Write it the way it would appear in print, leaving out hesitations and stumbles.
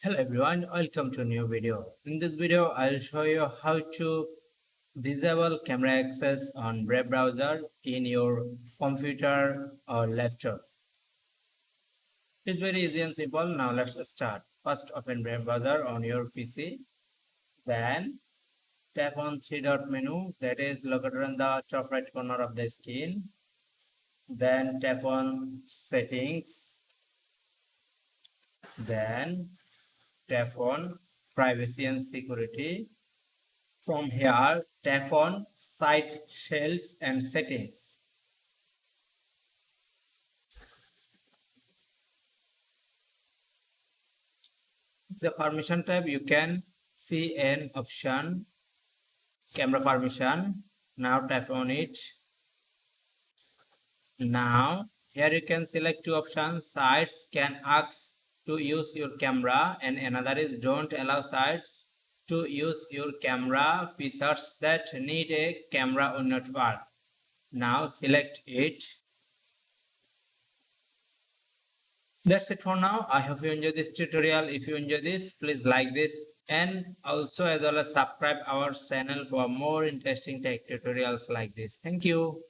Hello everyone, welcome to a new video. In this video, I'll show you how to disable camera access on Brave browser in your computer or laptop. It's very easy and simple. Now let's start. First, open Brave browser on your PC. Then tap on three dot menu that is located on the top right corner of the screen. Then tap on settings. Then tap on privacy and security. From here, tap on Site Shells and Settings. The permission tab, you can see an option, camera permission. Now tap on it. Now, here you can select two options. Sites can ask to use your camera, and another is don't allow sites to use your camera. Features that need a camera will not work. Now select it. That's it for now. I hope you enjoyed this tutorial. If you enjoyed this, please like this and also as well as subscribe our channel for more interesting tech tutorials like this. Thank you.